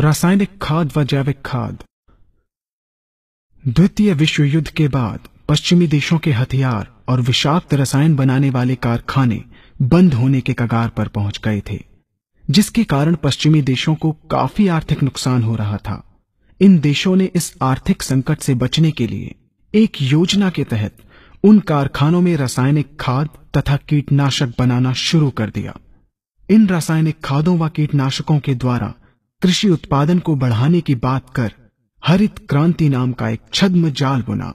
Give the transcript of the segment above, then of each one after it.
रासायनिक खाद व जैविक खाद। द्वितीय विश्व युद्ध के बाद पश्चिमी देशों के हथियार और विषाक्त रसायन बनाने वाले कारखाने बंद होने के कगार पर पहुंच गए थे, जिसके कारण पश्चिमी देशों को काफी आर्थिक नुकसान हो रहा था। इन देशों ने इस आर्थिक संकट से बचने के लिए एक योजना के तहत उन कारखानों में रासायनिक खाद तथा कीटनाशक बनाना शुरू कर दिया। इन रासायनिक खादों व कीटनाशकों के द्वारा कृषि उत्पादन को बढ़ाने की बात कर हरित क्रांति नाम का एक छद्म जाल बुना।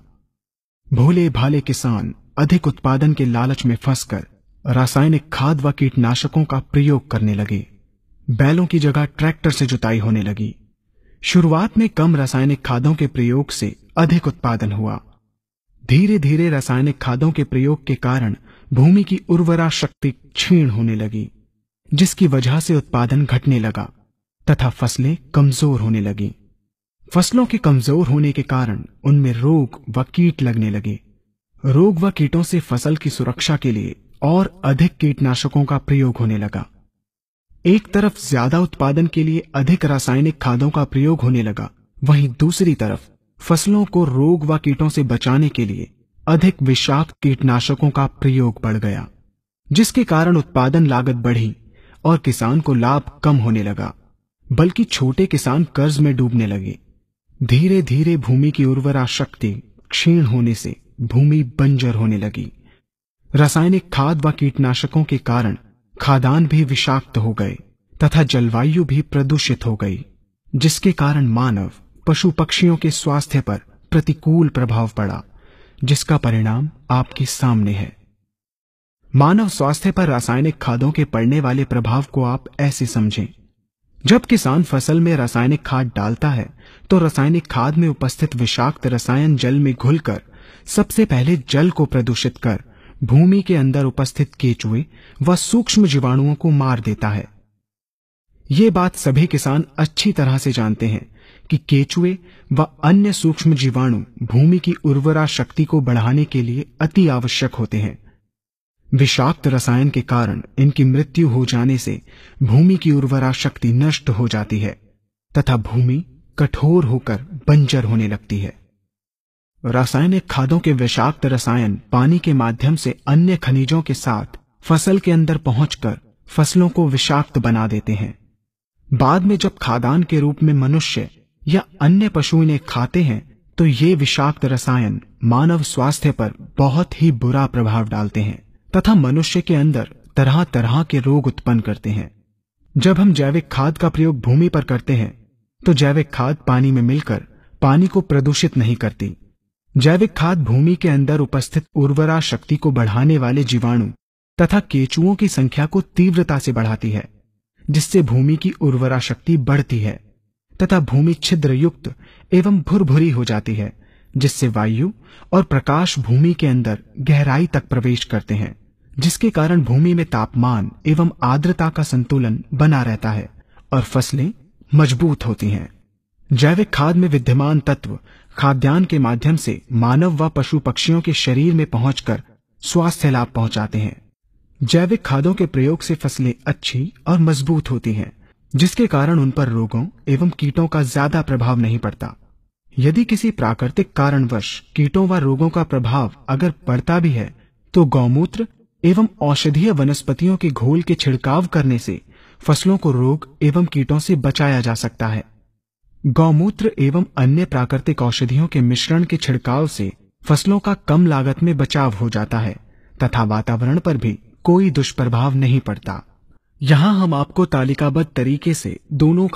भोले भाले किसान अधिक उत्पादन के लालच में फंसकर रासायनिक खाद व कीटनाशकों का प्रयोग करने लगे। बैलों की जगह ट्रैक्टर से जुताई होने लगी। शुरुआत में कम रासायनिक खादों के प्रयोग से अधिक उत्पादन हुआ। धीरे धीरे रासायनिक खादों के प्रयोग के कारण भूमि की उर्वरा शक्ति क्षीण होने लगी, जिसकी वजह से उत्पादन घटने लगा तथा फसलें कमजोर होने लगी। फसलों के कमजोर होने के कारण उनमें रोग व कीट लगने लगे। रोग व कीटों से फसल की सुरक्षा के लिए और अधिक कीटनाशकों का प्रयोग होने लगा। एक तरफ ज्यादा उत्पादन के लिए अधिक रासायनिक खादों का प्रयोग होने लगा, वहीं दूसरी तरफ फसलों को रोग व कीटों से बचाने के लिए अधिक विषाक्त कीटनाशकों का प्रयोग बढ़ गया, जिसके कारण उत्पादन लागत बढ़ी और किसान को लाभ कम होने लगा, बल्कि छोटे किसान कर्ज में डूबने लगे। धीरे धीरे भूमि की उर्वरा शक्ति क्षीण होने से भूमि बंजर होने लगी। रासायनिक खाद व कीटनाशकों के कारण खाद्यान्न भी विषाक्त हो गए तथा जलवायु भी प्रदूषित हो गई, जिसके कारण मानव पशु पक्षियों के स्वास्थ्य पर प्रतिकूल प्रभाव पड़ा, जिसका परिणाम आपके सामने है। मानव स्वास्थ्य पर रासायनिक खादों के पड़ने वाले प्रभाव को आप ऐसे समझें। जब किसान फसल में रासायनिक खाद डालता है तो रासायनिक खाद में उपस्थित विषाक्त रसायन जल में घुलकर सबसे पहले जल को प्रदूषित कर भूमि के अंदर उपस्थित केचुए व सूक्ष्म जीवाणुओं को मार देता है। ये बात सभी किसान अच्छी तरह से जानते हैं कि केचुए व अन्य सूक्ष्म जीवाणु भूमि की उर्वरा शक्ति को बढ़ाने के लिए अति आवश्यक होते हैं। विषाक्त रसायन के कारण इनकी मृत्यु हो जाने से भूमि की उर्वरा शक्ति नष्ट हो जाती है तथा भूमि कठोर होकर बंजर होने लगती है। रासायनिक खादों के विषाक्त रसायन पानी के माध्यम से अन्य खनिजों के साथ फसल के अंदर पहुंचकर फसलों को विषाक्त बना देते हैं। बाद में जब खाद्यान्न के रूप में मनुष्य या अन्य पशु इन्हें खाते हैं तो ये विषाक्त रसायन मानव स्वास्थ्य पर बहुत ही बुरा प्रभाव डालते हैं तथा मनुष्य के अंदर तरह तरह के रोग उत्पन्न करते हैं। जब हम जैविक खाद का प्रयोग भूमि पर करते हैं तो जैविक खाद पानी में मिलकर पानी को प्रदूषित नहीं करती। जैविक खाद भूमि के अंदर उपस्थित उर्वरा शक्ति को बढ़ाने वाले जीवाणु तथा केचुओं की संख्या को तीव्रता से बढ़ाती है, जिससे भूमि की उर्वरा शक्ति बढ़ती है तथा भूमि छिद्र युक्त एवं भुरभुरी हो जाती है, जिससे वायु और प्रकाश भूमि के अंदर गहराई तक प्रवेश करते हैं, जिसके कारण भूमि में तापमान एवं आर्द्रता का संतुलन बना रहता है और फसलें मजबूत होती हैं। जैविक खाद में विद्यमान तत्व खाद्यान्न के माध्यम से मानव व पशु पक्षियों के शरीर में पहुंचकर स्वास्थ्य लाभ पहुंचाते हैं। जैविक खादों के प्रयोग से फसलें अच्छी और मजबूत होती हैं, जिसके कारण उन पर रोगों एवं कीटों का ज्यादा प्रभाव नहीं पड़ता। यदि किसी प्राकृतिक कारणवश कीटों व रोगों का प्रभाव अगर पड़ता भी है तो गौमूत्र एवं औषधीय वनस्पतियों के घोल के छिड़काव करने से फसलों को रोग एवं कीटों से बचाया जा सकता है। गौमूत्र एवं अन्य प्राकृतिक औषधियों के मिश्रण के छिड़काव से फसलों का कम लागत में बचाव हो जाता है तथा वातावरण पर भी कोई दुष्प्रभाव नहीं पड़ता। यहाँ हम आपको तालिकाबद्ध तरीके से दोनों